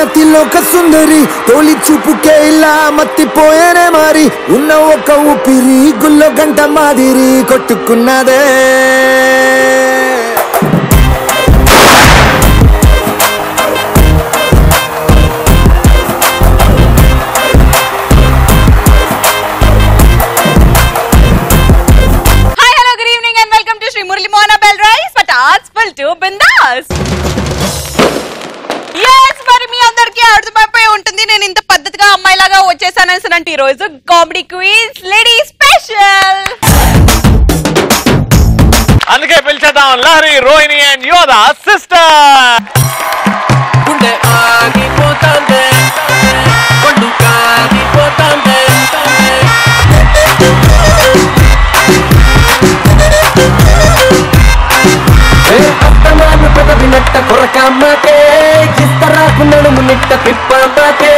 అతిలోక సుందరి తోలి చూపుకే ఇలా మత్తిపోయేనే మారి ఉన్న ఒక ఊపిరి గుల్లో గంట మాదిరి కొట్టుకున్నదే ఈ రోజు కామెడీ క్వీన్స్ లేడీ స్పెషల్, అందుకే పిలిచేద్దాం లహరి, రోహిణి అండ్ యోధా సిస్టర్. గుండె ఆగిపోతాందే కొండు కాగిపోతాందే అత్తమాను పెదవినట్ట కొరకమ్మకే ఇస్తరాకు నడుము నిట్ట పిప్పమ్మకే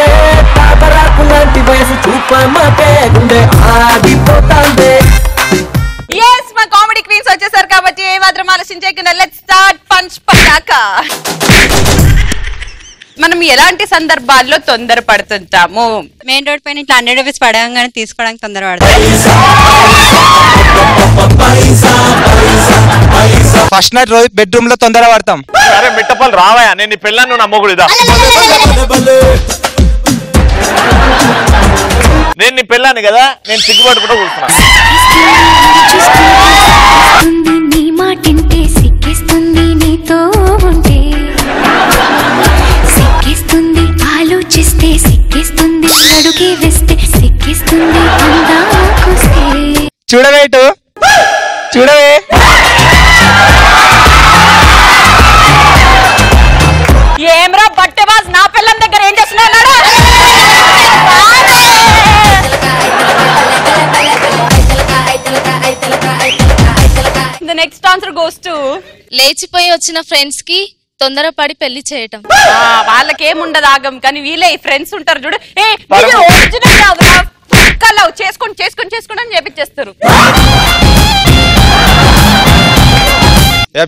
తాతరాకు లాంటి వయసు చూపమ్మకే గుండె ఆగిపోతాందే. yes మా కామెడీ క్వీన్స్ వచ్చేసారు కాబట్టి ఏ మాత్రం ఆలోచించకుండా లెట్స్ స్టార్ట్ పంచ్ పటాకా. మనం ఎలాంటి సందర్భాల్లో తొందర పడుతుంటాము? మెయిన్ రోడ్ పైన ఇట్లా 100 రూపీస్ పడగానే తీసుకోవడానికి తొందర పడతాం. ఫస్ట్ నైట్ రోజు బెడ్రూమ్ లో తొందర పడతాం. అరే మిట్టపల్లి రావయా, నేను నీ పెళ్ళాను నువ్వు నమ్మకూడదు. ఇదా నేను నీ పెళ్ళాను కదా, నేను సిగ్గుపడుకుంటూ కూర్చున్నా. చూడవేటు చూడవే ఏమ్రా బట్టెబాజ్, నా పిల్లం దగ్గర ఏం చేస్తున్నాడు? The next answer goes to లేచిపోయి వచ్చిన ఫ్రెండ్స్ కి తొందరపడి పెళ్లి చేయటం. వాళ్ళకేముండదు ఆగం, కానీ వీళ్ళే ఈ ఫ్రెండ్స్ ఉంటారు చూడు, ఒరిజినల్ కాదురా కలవ్ చేసుకొని చేసుకొని చేసుకొని అని చేపించేస్తారు.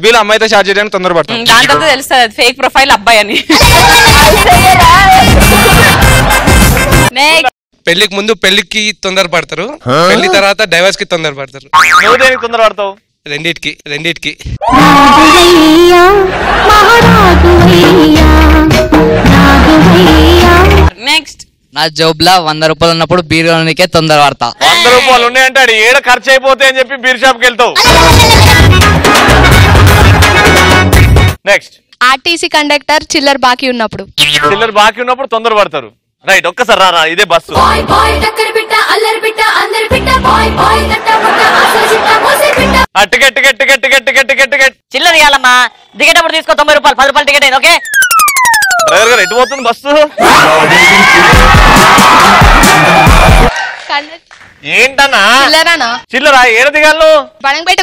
వీళ్ళు అమ్మాయితో షార్ట్ చేయడానికి తొందర పడతాం. దాని తర్వాత తెలుస్తుంది ఫేక్ ప్రొఫైల్ అబ్బాయి అని. పెళ్లికి ముందు పెళ్లికి తొందర పడతారు, పెళ్లి తర్వాత డైవర్స్ కి తొందర పడతారు. నువ్వు దేనికి తొందర పడతావు? రెండిటికి. నెక్స్ట్, నా జాబ్ లా 100 రూపాయలు ఉన్నప్పుడు బీర్ కొనడానికే తొందర పడతా. 100 రూపాయలు ఉన్నాయంటే అది ఏడ ఖర్చు అయిపోతే అని చెప్పి బీర్ షాప్ కి వెళ్తావు. నెక్స్ట్, ఆర్టీసీ కండక్టర్ చిల్లర్ బాకీ ఉన్నప్పుడు. చిల్లర బాకీ ఉన్నప్పుడు తొందర పడతారు. రైట్, ఒక్కసారి రా, ఇదే bus. Ticket ticket ticket ticket ticket ticket ticket చిల్లర ఇవ్వాలమ్మా, దిగేటప్పుడు తీసుకో 90 రూపాయలు, 10 రూపాయలు టికెట్ అయింది. ఓకే డ్రైవర్ గారు ఎటు పోతుంది బస్సు? ఏంటన్నా చిల్లరా? ఏడ దిగాను? బడంపేట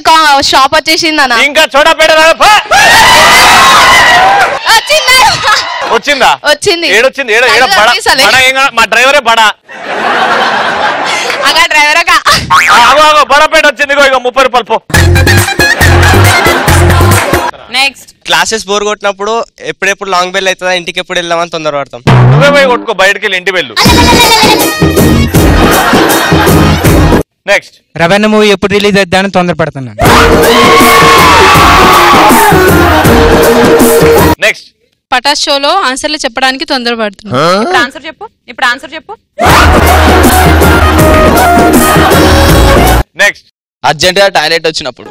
షాప్ వచ్చేసిందన్నా. ఇంకా చోడాపేట వచ్చిందా? వచ్చింది. ఏడొచ్చింది? మా డ్రైవరే బడా. డ్రైవర్ బడపేట వచ్చింది. ఇక 30 రూపాయలు పో. నెక్స్ట్, క్లాసెస్ బోర్ కొట్టినప్పుడు ఎప్పుడెప్పుడు లాంగ్ బెల్ అవుతుందా, ఇంటికి ఎప్పుడు వెళ్దామని తొందర పడతాం. నువ్వే పోయి కొట్టుకో, బయటకి వెళ్ళి ఇంటికి వెళ్ళు. నెక్స్ట్, రవణ మూవీ ఎప్పుడు రిలీజ్ అవుతామని తొందర పడుతున్నాను. నెక్స్ట్, పటాస్ షోలో ఆన్సర్లు చెప్పడానికి తొందరపడుతున్నా. ఇప్పుడు ఆన్సర్ చెప్పు. నెక్స్ట్, అర్జెంట్ గా టాయిలెట్ వచ్చినప్పుడు.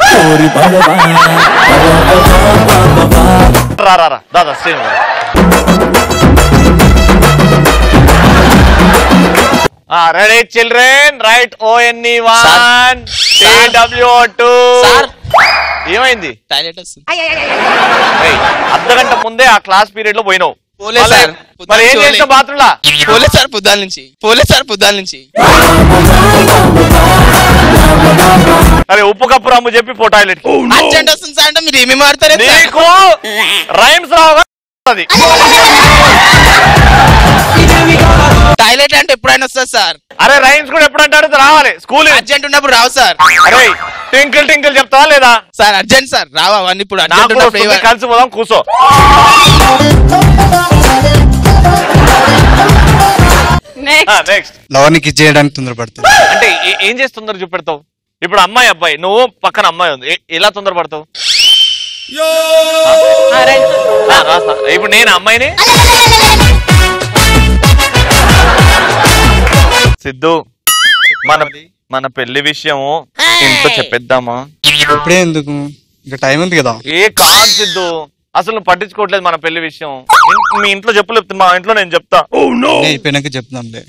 రా దాదా Srinu. Ready children, right ONE1 TWO2. ఏమైంది? టాయిలెట్ వస్తుంది. అర్ధగంట ముందే ఆ క్లాస్ పీరియడ్ లో పోయినావు. మరి ఏం చేస్తావు బాత్రూంలో? పోలే సార్ పొద్దాల నుంచి అరే ఉప్పు కప్పు రమ్ము చెప్పి పో టాయిలెట్ అర్జెంట్ వస్తుంది సార్ అంటే మీరు ఏమి మారుతారు? నీకు రైమ్స్ రావు. టాయిలెట్ అంటే ఎప్పుడైనా వస్తుంది సార్. అరే రైమ్స్ కూడా ఎప్పుడు అంటాడు రావాలి. స్కూల్ అర్జెంట్ ఉన్నప్పుడు రావు సార్. అరే టింకిల్ టింకిల్ చెప్తావా లేదా? సార్ అర్జెంట్ సార్ రావు అవన్నీ. ఇప్పుడు కలిసి పోదాం కూర్చో. నెక్స్ట్ లవర్నికి ఇచ్చేయడానికి తొందరపడతావు అంటే ఏం చేసి తొందర చూపెడతావు? ఇప్పుడు అమ్మాయి అబ్బాయి, నువ్వు పక్కన అమ్మాయి ఉంది, ఎలా తొందరపడతావు? ఇప్పుడు నేను అమ్మాయిని సిద్ధు మన పెళ్లి విషయం ఇంట్లో చెప్పేద్దామా? ఇప్పుడే ఎందుకు, ఇంకా టైం ఉంది కదా. ఏ కాదు సిద్ధు, అసలు నువ్వు పట్టించుకోవట్లేదు మన పెళ్లి విషయం. మీ ఇంట్లో చెప్పలేదు, మా ఇంట్లో నేను చెప్తా. అయిపోయినాక చెప్తాంలే.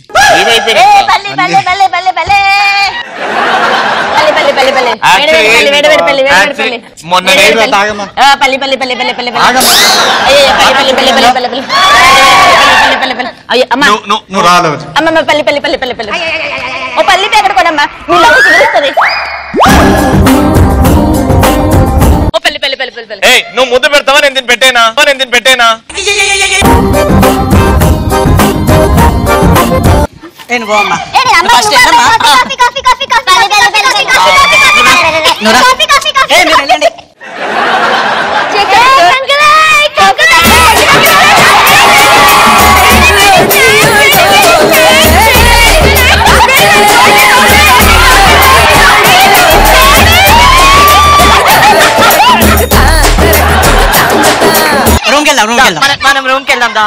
నువ్వు ముద్దు పెడతావా? నేను దీన్ని పెట్టేనా? మనం రూమ్ కి వెళ్దాం దా.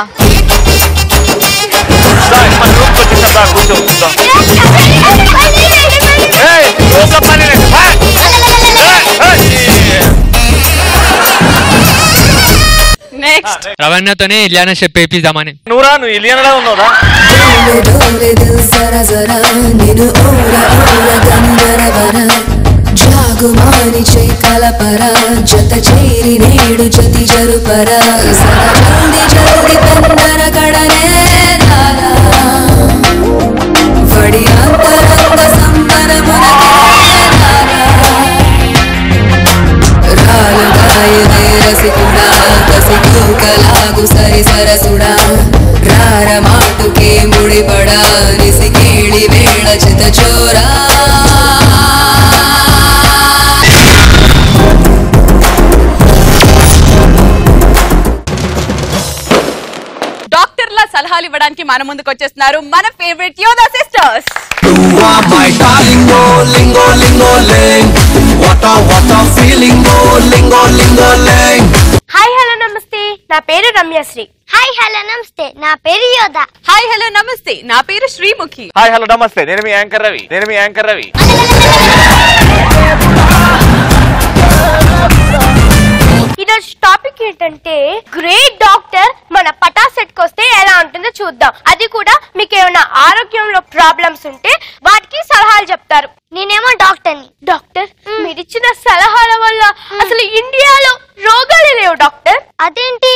రవణతోనే ఇలియానా చెప్పేపిద్దామని. నువ్వు ఇలియానా ఉన్నావురా? జాగుమాని చై కలపర జత చేరి నేడు జతి జరుపర జల్ది జల్ది పెందర కడనే దారా వడి అంతరంగ సంబరమునకే రాలుగాయదే రసికుడా కసికూకలాగు సరి సరసుడా రార మాటుకే ముడిపడా నిసికేళి వేళ చిత చోరా. డాక్టర్ల సలహాలు ఇవ్వడానికి మన ముందుకు వచ్చేస్తున్నారు మన ఫేవరెట్ యోధా సిస్టర్స్. హాయ్ హలో నమస్తే, నా పేరు రమ్యశ్రీ. హాయ్ హలో నమస్తే, నా పేరు యోధ. హాయ్ హలో నమస్తే, నా పేరు శ్రీముఖి. హాయ్ హలో నమస్తే, నేను మీ యాంకర్ రవి. ఈరోజు టాపిక్ ఏంటంటే గ్రేట్ డాక్టర్ మన పటా సెట్ కి వస్తే ఎలా ఉంటుందో చూద్దాం. అది కూడా మీకు ఏమైనా ఆరోగ్యంలో ప్రాబ్లమ్స్ ఉంటే వాటికి సలహాలు చెప్తారు. నేనేమో డాక్టర్ మీరిచ్చిన సలహాల వల్ల అసలు ఇండియాలో రోగాలే లేవు డాక్టర్. అదేంటి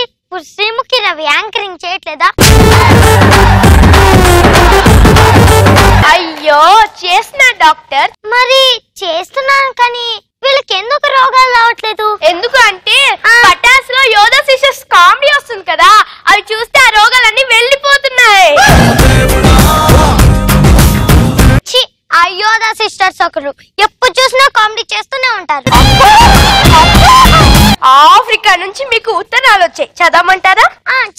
శ్రీముఖి రవి యాంకరింగ్ చేయట్లేదా? అయ్యో చేస్తున్నా డాక్టర్. మరి చేస్తున్నాను కానీ వీళ్ళకి ఎందుకు రోగాలు రావట్లేదు? ఎందుకు అంటే పటాస్ లో యోధా సిస్టర్స్ కామెడీ వస్తుంది కదా, అవి చూస్తే ఆ రోగాలన్నీ వెళ్ళిపోతున్నాయి. ఆ యోధా సిస్టర్స్ ఒకరు ఎప్పుడు చూసినా కామెడీ చేస్తూనే ఉంటారు. ఆఫ్రికా నుంచి మీకు ఉత్తరాలు వచ్చాయి, చదవమంటారా?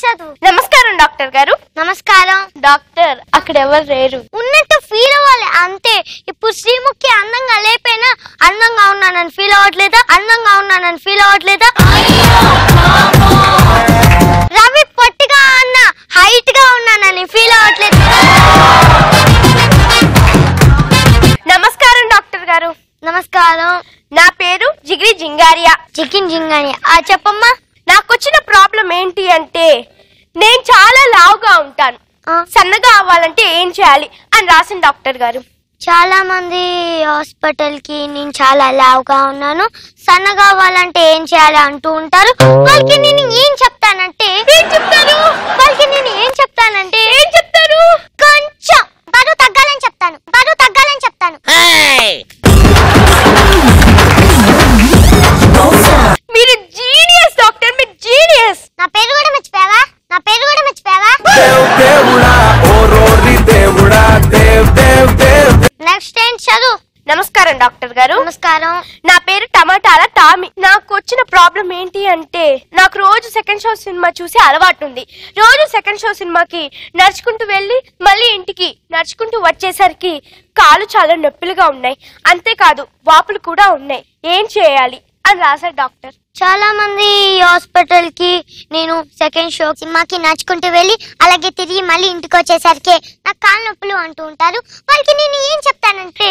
చదువు. నమస్కారం డాక్టర్ గారు. నమస్కారం డాక్టర్. అక్కడ ఎవరు లేరు, ఉన్నట్టు ఫీల్ అవ్వాలి అంతే. ఇప్పుడు శ్రీముఖి అందంగా లేపైనా అందంగా ఉన్నానని ఫీల్ అవ్వట్లేదా? రవి పొట్టిగా అన్న హైట్ గా ఉన్నానని ఫీల్ అవ్వట్లేదు. నమస్కారం డాక్టర్ గారు. నమస్కారం. నా పేరు జిగిరి జింగారియా. చెప్పమ్మా. నాకొచ్చిన ప్రాబ్లం ఏంటి అంటే నేను చాలా లావుగా ఉంటాను, సన్నగా అవ్వాలంటే ఏం చేయాలి అని రాసిన డాక్టర్ గారు. చాలా మంది హాస్పిటల్ కి నేను చాలా లావుగా ఉన్నాను, సన్నగా అవ్వాలంటే ఏం చేయాలి అంటూ ఉంటారు. వాళ్ళకి నేను ఏం చెప్తానంటే డాక్టర్ గారు. నమస్కారం. నా పేరు టమాటాల టామి. నాకు వచ్చిన ప్రాబ్లం ఏంటి అంటే నాకు రోజు సెకండ్ షో సినిమా చూసి అలవాటు ఉంది. రోజు సెకండ్ షో సినిమాకి నడుచుకుంటూ వెళ్ళి మళ్ళీ ఇంటికి నడుచుకుంటూ వచ్చేసరికి కాళ్ళు చాలా నొప్పులుగా ఉన్నాయి. అంతేకాదు వాపులు కూడా ఉన్నాయి. ఏం చేయాలి అని రాశారు డాక్టర్. చాలా మంది హాస్పిటల్ కి నేను సెకండ్ షో సినిమాకి నడుచుకుంటూ వెళ్ళి అలాగే తిరిగి మళ్ళీ ఇంటికి వచ్చేసరికి నాకు కాళ్ళ నొప్పులు అంటూ ఉంటారు. వాళ్ళకి నేను ఏం చెప్తానంటే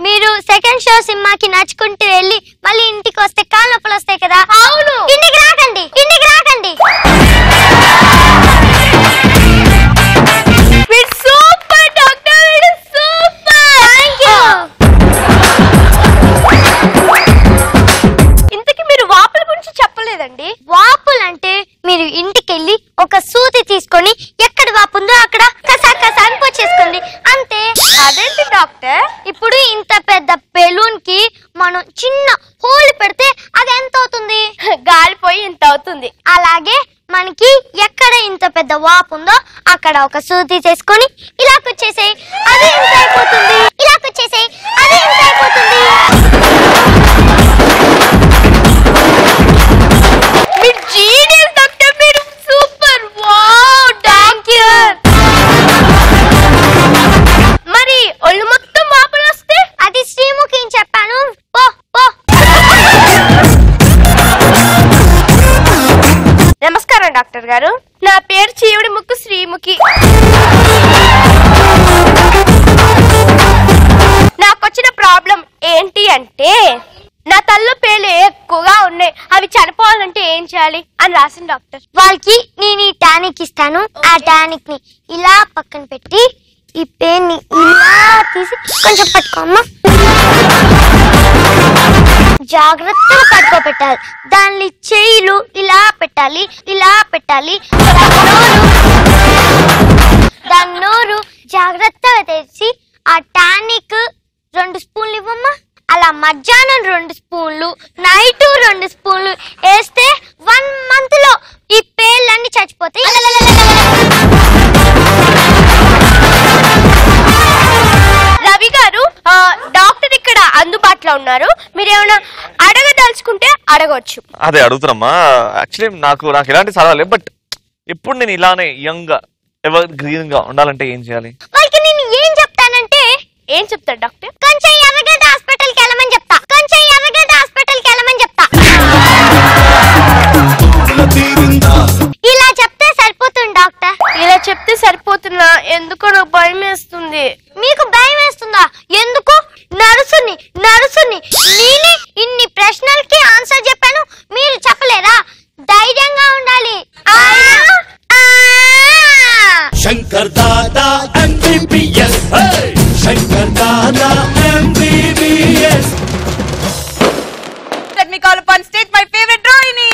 మీరు సెకండ్ షో సినిమాకి నడుచుకుంటూ వెళ్ళి మళ్ళీ ఇంటికి వస్తే కాళ్ళ నొప్పులు వస్తాయి కదా. అవును, ఇంటికి రాకండి. Super doctor, super. థాంక్యూ. ఇంతకీ మీరు వాపుల గురించి చెప్పలేదండి. వాపులంటే మీరు ఇంటికెళ్ళి ఒక సూది తీసుకొని ఎక్కడ వాపు ఉందో అక్కడ కసా అనిపోచేసుకోండి అంతే. అదేంటి డాక్టర్? ఇప్పుడు ఇంత పెద్ద బెలూన్ కి మనం చిన్న హోల్ పెడితే అది ఎంత అవుతుంది? గాలిపోయి ఇంత అవుతుంది. అలాగే మనకి ఎక్కడ ఇంత పెద్ద వాపు ఉందో అక్కడ ఒక సూది చేసుకొని ఇలాకొచ్చేసేయ్, అది ఇంత అయిపోతుంది. మీరు జీనియస్ డాక్టర్, మీరు సూపర్. Wow, thank you. మరి ఒళ్ళు మొత్తం వాపులు వస్తే అది శ్రీముఖి అని చెప్పాను. నమస్కారం డాక్టర్ గారు. నా పేరు చీవుడి ముక్కు శ్రీముఖి. నాకొచ్చిన ప్రాబ్లం ఏంటి అంటే నా తల్లో పేర్లు ఎక్కువగా ఉన్నాయి. అవి చనిపోవాలంటే ఏం చేయాలి అని రాసిన డాక్టర్. వాళ్ళకి నేను ఈ టానిక్ ఇస్తాను. ఆ టానిక్ ని ఇలా పక్కన పెట్టి ఈ పెన్ ని ఇలా తీసి కొంచెం పట్టుకోమ్మా. జాగ్రత్తగా పట్టుకోబెట్టాలి. దాని చేయిలు ఇలా పెట్టాలి. దాని నోరు జాగ్రత్తగా తెరిచి ఆ టానిక్ 2 స్పూన్లు ఇవ్వమ్మా. అలా మధ్యాహ్నం 2 స్పూన్లు, నైట్ 2 స్పూన్లు వేస్తే 1 మంత్ లో ఈ పేర్లన్నీ చచ్చిపోతాయి. రవి గారు, డాక్టర్ ఇక్కడ అందుబాటులో ఉన్నారు. మీరేమైనా అడగదలుచుకుంటే అడగవచ్చు. అదే అడుగుతున్నామ్మా. యాక్చువల్లీ నాకు ఎలాంటి సలహా లేదు. బట్ ఇప్పుడు నేను ఇలానే యంగ్ గా ఎవర్ గ్రీన్ గా ఉండాలంటే ఏం చేయాలి? వాళ్ళకి నేను ఏం చెప్తానంటే ఏం చెప్తారు డాక్టర్? కొంచెం ఎర్రగడ్డ హాస్పిటల్కి వెళ్ళమని చెప్తా. ఇలా చెప్తే సరిపోతుంది డాక్టర్. ఇలా చెప్తే సరిపోతున్నా, ఎందుకో నాకు భయం వేస్తుంది. మీకు భయం వేస్తుందా? ఎందుకు? నర్సుని నేనే ఇన్ని ప్రశ్నలకి ఆన్సర్ చెప్పాను, మీరు చెప్పలేరా? ధైర్యంగా ఉండాలి. Shankar Dada MBBS, Shankar Dada MBBS. Let me call upon stage my favorite Rohini.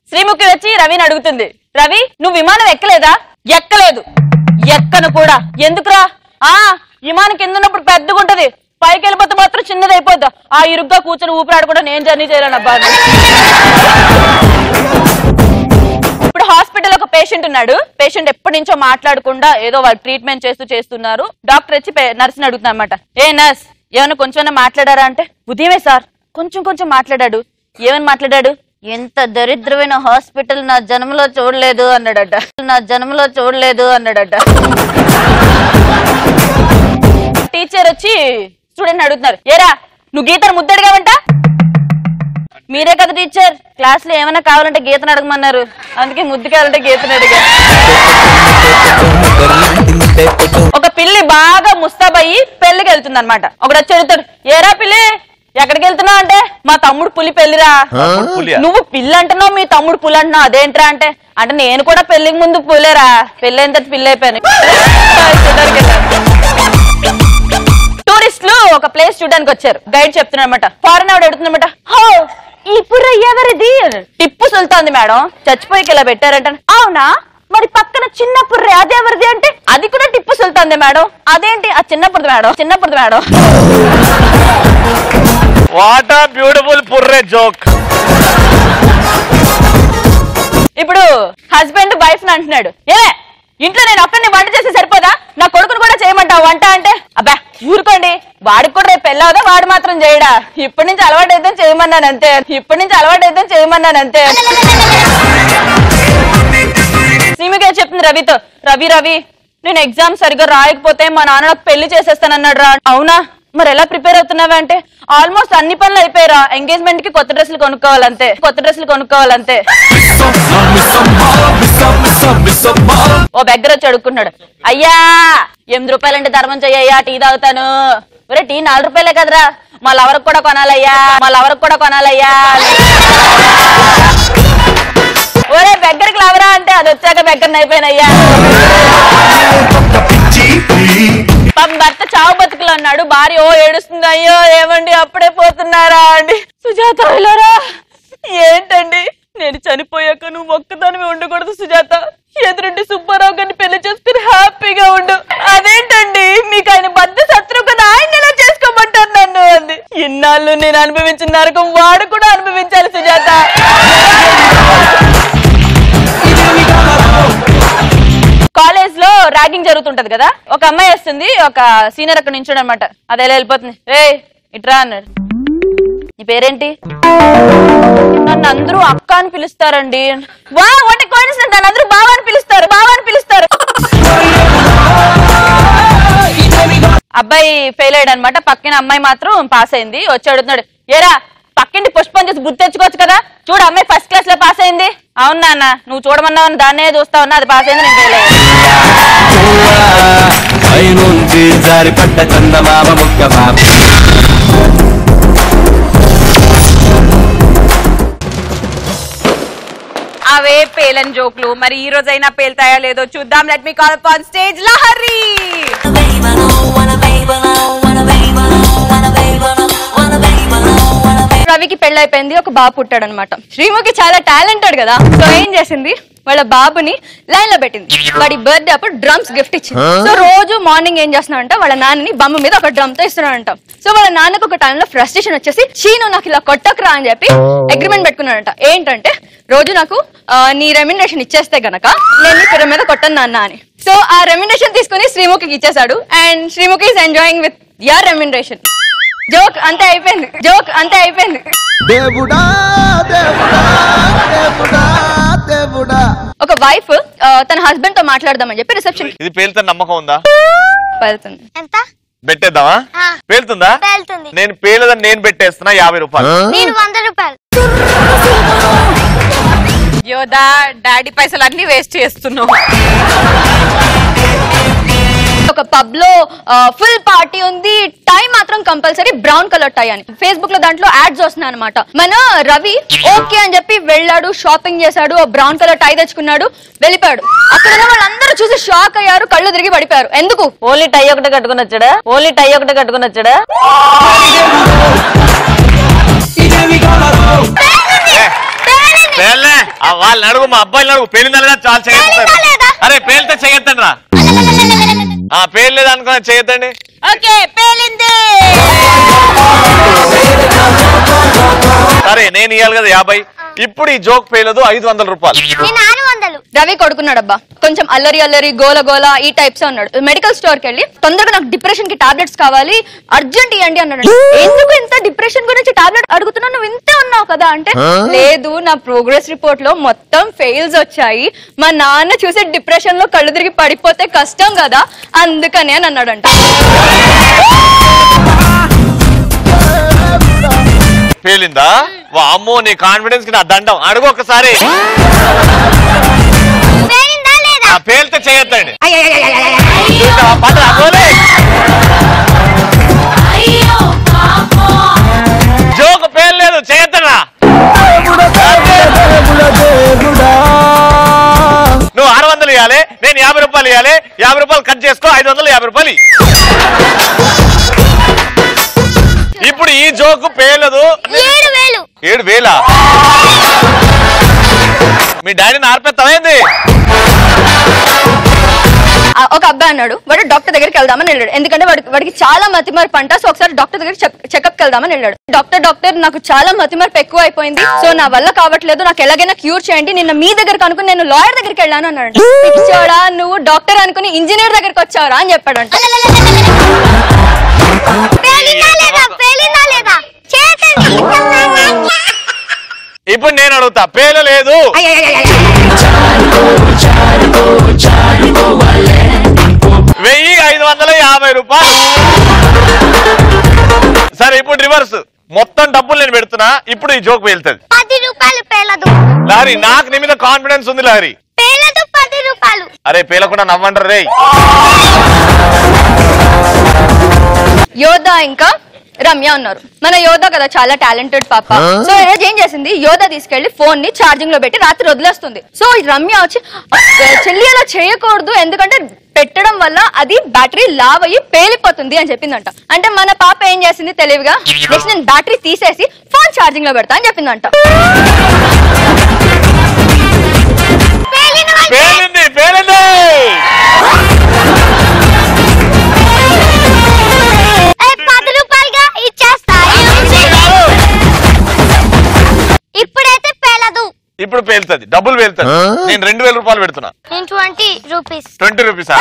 Sreemukhi వచ్చి రవిని అడుగుతుంది. రవి, నువ్వు విమానం ఎక్కలేదా? ఎక్కను కూడా. ఎందుకురా? విమానం కింద ఉన్నప్పుడు పెద్దగా ఉంటది, పైకి వెళ్ళిపోతే మాత్రం చిన్నది అయిపోద్దా. ఆ ఇరుగ్గా కూర్చొని ఊపిరాడకుండా నేను జర్నీ చేయలేను అబ్బా. ఇప్పుడు హాస్పిటల్ ఒక పేషెంట్ ఉన్నాడు. పేషెంట్ ఎప్పటి నుంచో మాట్లాడకుండా ఏదో వాళ్ళు ట్రీట్మెంట్ చేస్తున్నారు. డాక్టర్ వచ్చి నర్స్ని అడుగుతున్నా అన్నమాట. ఏ నర్స్, ఏమైనా కొంచెం మాట్లాడారా అంటే, ఉదయమే సార్ కొంచెం మాట్లాడాడు. ఏమని మాట్లాడాడు? ఎంత దరిద్రమైన హాస్పిటల్ నా జన్మలో చూడలేదు అన్నాడట. టీచర్ వచ్చి స్టూడెంట్ అడుగుతున్నారు. ఏరా, నువ్వు గీతను ముద్దడిగావంట? మీరే కదా టీచర్, క్లాస్ లో ఏమైనా కావాలంటే గీతను అడగమన్నారు, అందుకే ముద్దు కావాలంటే గీతను అడిగా. ఒక పిల్లి బాగా ముస్తాబయ్యి పెళ్లికి వెళ్తుంది అనమాట. ఒకడు వచ్చి అడుగుతాడు, ఏరా పిల్లి ఎక్కడికి వెళ్తున్నావు అంటే, మా తమ్ముడు పులి పెళ్లిరా. నువ్వు పిల్లి అంటున్నావు, మీ తమ్ముడు పులి అంటున్నావు, అదేంట్రా అంటే, నేను కూడా పెళ్లికి ముందు పులేరా, పెళ్ళైన తర్వాత పిల్లి అయిపోయాను. టూరిస్టులు ఒక ప్లేస్ చూడడానికి వచ్చారు. గైడ్ చెప్తున్నా అనమాట. ఫారెన్ ఆవిడ అడుగుతుందన్నమాట, ఈ పుర్ర ఎవరిది? టిప్పు సుల్తాన్ మేడం, చచ్చిపోయికి ఇలా పెట్టారంట. అవునా, మరి పక్కన చిన్న పుర్రె అది ఎవరిది అంటే, అది కూడా టిప్పు సుల్తాన్ మేడం. అదేంటి? ఆ చిన్నప్పుడు మేడం. వాట్ ఆ బ్యూటిఫుల్ పుర్రె జోక్. ఇప్పుడు హస్బెండ్ వైఫ్ అంటున్నాడు. ఏమే ఇంట్లో నేను ఒక్కడిని వంట చేస్తే సరిపోదా, నా కొడుకును కూడా చేయమంటావు వంట అంటే? అబ్బా ఊరుకోండి, వాడికి కూడా రేపు పెళ్ళవదా, వాడు మాత్రం చేయడా? ఇప్పటి నుంచి అలవాటు అయితే చేయమన్నానంతే, ఇప్పటి నుంచి అలవాటు అయితే చేయమన్నానంతే. సీమికే చెప్తుంది రవితో, రవి నేను ఎగ్జామ్ సరిగ్గా రాయకపోతే మా నాన్న నాకు పెళ్లి చేసేస్తానన్నాడు రా. అవునా, మరి ఎలా ప్రిపేర్ అవుతున్నావా అంటే, ఆల్మోస్ట్ అన్ని పనులు అయిపోయారా, ఎంగేజ్మెంట్ కి కొత్త డ్రెస్సులు కొనుక్కోవాలంతే. ఓ దగ్గర వచ్చి అడుక్కున్నాడు, అయ్యా 8 రూపాయలంటే ధర్మం చెయ్యయ్యా, టీ తాగుతాను. ఒరే టీ 4 రూపాయలే కదరా, మా లవరకు కూడా కొనాలయ్యా. ఒరే బెగ్గరికి లవరా అంటే, అది వచ్చాక బెగ్గరని అయిపోయినయ్యా. భర్త చావు బతుకులు అన్నాడు, భార్య ఓ ఏడుస్తుంది, అయ్యో ఏమండి అప్పుడే పోతున్నారా అండి. సుజాత వెళ్ళారా? ఏంటండి నేను చనిపోయాక నువ్వు ఒక్కదానివి ఉండకూడదు సుజాత, ఎదురుండి సుబ్బారావు గారిని పెళ్లి చేసుకుని హ్యాపీగా ఉండు. అదేంటండి మీకు ఆయన బద్ద శత్రువు కదా, ఆయన ఎలా చేసుకోమంటారు నన్ను అంది. ఇన్నాళ్ళు నేను అనుభవించిన నరకం వాడు కూడా అనుభవించాలి సుజాత. కాలేజ్ లో ర్యాగింగ్ జరుగుతుంటది కదా, ఒక అమ్మాయి వస్తుంది, ఒక సీనియర్ అక్కడ నించుడు అనమాట. అది ఎలా వెళ్ళిపోతుంది, ఏ ఇట్రా అన్నాడు. నీ పేరేంటి? నన్ను అందరూ అక్క అని పిలుస్తారండి. వా వాట్ కోయిన్సిడెన్స్, నన్ను అందరూ బావ అని పిలుస్తారు. అబ్బాయి ఫెయిల్ అయ్యాడు అనమాట, పక్కన అమ్మాయి మాత్రం పాస్ అయింది. వచ్చి అడుగుతున్నాడు, ఏరా పక్కింటి పుష్పం చూసి గుర్తు తెచ్చుకోవచ్చు కదా, చూడు అమ్మాయి ఫస్ట్ క్లాస్ లో పాస్ అయింది. అవును నాన్న, నువ్వు చూడమన్నావు దాన్నే చూస్తా ఉన్నా, అది పాస్ అయింది, నేను ఫెయిల్ అయ్యాను. అవే పేలని జోక్లు మరి ఈ రోజైనా పేల్తాయా లేదో చూద్దాం. Let me call on stage Lahari. రవికి పెళ్ళైపోయింది, ఒక బాబు పుట్టాడు అనమాట. శ్రీముఖి చాలా టాలెంటెడ్ కదా, సో ఏం చేసింది, వాళ్ళ బాబుని లైన్ లో పెట్టింది. వాడి బర్త్డే అప్పుడు డ్రమ్స్ గిఫ్ట్ ఇచ్చింది. సో రోజు మార్నింగ్ ఏం చేస్తున్నాడంట, వాళ్ళ నాన్నని బొమ్మ మీద ఒక డ్రమ్ తో ఇస్తున్నాడంట. సో వాళ్ళ నాన్నకు ఒక టైంలో ఫ్రస్ట్రేషన్ వచ్చేసి, చీను నాకు ఇలా కొట్టకురా అని చెప్పి అగ్రిమెంట్ పెట్టుకున్నాడంట. ఏంటంటే రోజు నాకు నీ రెమ్యునరేషన్ ఇచ్చేస్తే గనక నేను నీ పిర మీద కొట్టను నాన్న అని. సో ఆ రెమ్యునరేషన్ తీసుకుని శ్రీముఖికి ఇచ్చేసాడు, and Sreemukhi is enjoying with your remuneration. Joke అంతే అయిపోయింది. ఒక వైఫ్ తన హస్బెండ్ తో మాట్లాడదామని చెప్పి రిసెప్షన్. ఇది పేలుతున్న నమ్మకం ఉందా? పేలుతుంది. ఎంత పెట్టేద్దామా? పేలుతుందా? నేను పేలదని నేను పెట్టేస్తున్నా 50 రూపాయలు. నేను 100 రూపాయలు. యోదా డాడీ పైసలు అన్ని వేస్ట్ చేస్తున్నావు. ఒక పబ్ లో ఫుల్ పార్టీ ఉంది, టై మాత్రం కంపల్సరీ బ్రౌన్ కలర్ టై అని ఫేస్బుక్ లో దాంట్లో యాడ్స్ వస్తున్నాయి అనమాట. మన రవి ఓకే అని చెప్పి వెళ్ళాడు, షాపింగ్ చేశాడు, బ్రౌన్ కలర్ టై తెచ్చుకున్నాడు, వెళ్ళిపోయాడు. అక్కడ వాళ్ళందరూ చూసి షాక్ అయ్యారు, కళ్ళు తిరిగి పడిపోయారు. ఎందుకు? ఓన్లీ టై ఒకటే కట్టుకుని వచ్చాడా? వాళ్ళని అడుగు, మా అబ్బాయిని అడుగు, పేలిందా చాలా చేయొద్దు. అరే పేలితే చేయొద్దండి రా, పేర్లేదు అనుకున్నా చేయొద్దండి. ఓకే పేలింది. సరే నేను ఇవ్వాలి కదా 50. ఇప్పుడు ఈ జోక్ పేలదు, 500 రూపాయలు. రవి కొడుకున్నాడబ్బా, కొంచెం అల్లరి గోల ఈ టైప్స్ ఉన్నాడు. మెడికల్ స్టోర్ కి వెళ్ళి తొందరగా నాకు డిప్రెషన్ కి టాబ్లెట్స్ కావాలి, అర్జెంట్ ఇవ్వండి అన్నాడు. ఎందుకు ఇంత డిప్రెషన్ గురించి టాబ్లెట్ అడుగుతున్నావు, నువ్వు ఇంతే ఉన్నావు కదా అంటే, లేదు నా ప్రోగ్రెస్ రిపోర్ట్ లో మొత్తం ఫెయిల్స్ వచ్చాయి, మా నాన్న చూసే డిప్రెషన్ లో కళ్ళు తిరిగి పడిపోతే కష్టం కదా, అందుకనే అని అన్నాడంట. పేలిందా? అమ్మో నీ కాన్ఫిడెన్స్ కి నా దండం. అడుగు ఒకసారి. పేలితే చేయొద్దండి. జోక్ పేర్లేదు, చేయొద్దరా. నువ్వు 600 ఇవ్వాలి, నేను 50 రూపాయలు ఇవ్వాలి. 50 రూపాయలు కట్ చేసుకో, 550 రూపాయలు. ఇప్పుడు ఈ జోకు పేలదు. 7,000. మీ డాడీని ఆర్పేస్తావేంది? ఒక అబ్బాయి అన్నాడు వాడు డాక్టర్ దగ్గరికి వెళ్దామని వెళ్ళాడు. ఎందుకంటే వాడికి చాలా మతిమరుపు అంట. సో ఒకసారి డాక్టర్ దగ్గరికి చెకప్ వెళ్దామని వెళ్ళాడు. డాక్టర్ నాకు చాలా మతిమరుపు ఎక్కువ అయిపోయింది, సో నా వల్ల కావట్లేదు, నాకు ఎలాగైనా క్యూర్ చేయండి, నిన్న మీ దగ్గరకు అనుకుని నేను లాయర్ దగ్గరికి వెళ్ళాను అన్నాడు. ఇచ్చాడా నువ్వు డాక్టర్ అనుకుని ఇంజనీర్ దగ్గరికి వచ్చావరా అని చెప్పాడంట. ఇప్పుడు నేను అడుగుతా, పేలలేదు 1550 రూపాయలు. సరే ఇప్పుడు రివర్స్, మొత్తం డబ్బులు నేను పెడుతున్నా, ఇప్పుడు ఈ జోక్ పేలుతుంది. 10 రూపాయలు పేలదు. లారీ నాకు నీ మీద కాన్ఫిడెన్స్ ఉంది లారీ. పేలదు 10 రూపాయలు. అరే పేలకుండా నవ్వండి రే. యోధ ఇంకా రమ్య ఉన్నారు. మన యోధ కదా చాలా టాలెంటెడ్ పాప. సో ఈరోజు ఏం చేసింది, యోధ తీసుకెళ్లి ఫోన్ ని ఛార్జింగ్ లో పెట్టి రాత్రి వదిలేస్తుంది. సో రమ్య వచ్చి చెల్లి అలా చేయకూడదు, ఎందుకంటే పెట్టడం వల్ల అది బ్యాటరీ లావ్ అయ్యి పేలిపోతుంది అని చెప్పిందంట. అంటే మన పాప ఏం చేసింది తెలివిగా, నెక్స్ట్ నేను బ్యాటరీ తీసేసి ఫోన్ ఛార్జింగ్ లో పెడతా అని చెప్పిందంట. ఇప్పుడైతే పేలదు. ఇప్పుడు పేలుతుంది, డబ్బులు పేలుతుంది. నేను 2000 రూపాయలు పెడుతున్నా. 20 రూపీస్. 20 రూపీసా?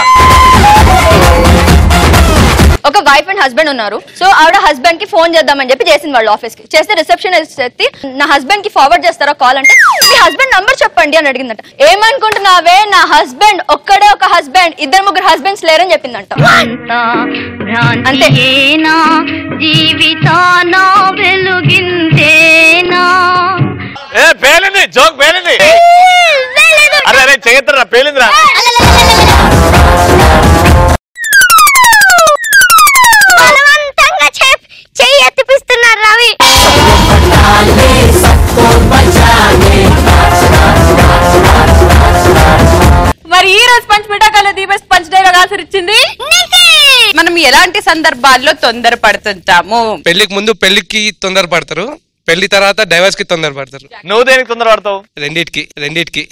ఒక వైఫ్ అండ్ హస్బెండ్ ఉన్నారు. సో ఆవిడ హస్బెండ్ కి ఫోన్ చేద్దామని చెప్పి చేసింది వాళ్ళ ఆఫీస్ కి. చేస్తే రిసెప్షనిస్ట్ ఎత్తి నా హస్బెండ్ కి ఫార్వర్డ్ చేస్తారా కాల్ అంటే, మీ హస్బెండ్ నంబర్ చెప్పండి అని అడిగిందంట. ఏమనుకుంటున్నావే, నా హస్బెండ్ ఒక్కడే ఒక హస్బెండ్, 2-3 హస్బెండ్స్ లేరని చెప్పిందంట. అంతే. జీవితానా వెలుగింతేనా. ఏ పేలింది, జోక్ పేలింది. అరే అరే చేయొద్దురా, పేలిందిరా. బలవంతంగా చెయ్యి ఎత్తిపిస్తున్నారు రవి. మరి ఈ రోజు పంచ్ మిఠాకాలో the best punch dialogue answer ఇచ్చింది మనం ఎలాంటి సందర్భాల్లో తొందరపడుతుంటాము? పెళ్లికి ముందు పెళ్లికి తొందరపడతారు, పెళ్లి తర్వాత డైవర్స్ కి తొందరపడతారు. నువ్వు దేనికి తొందరపడతావు? రెండిటికి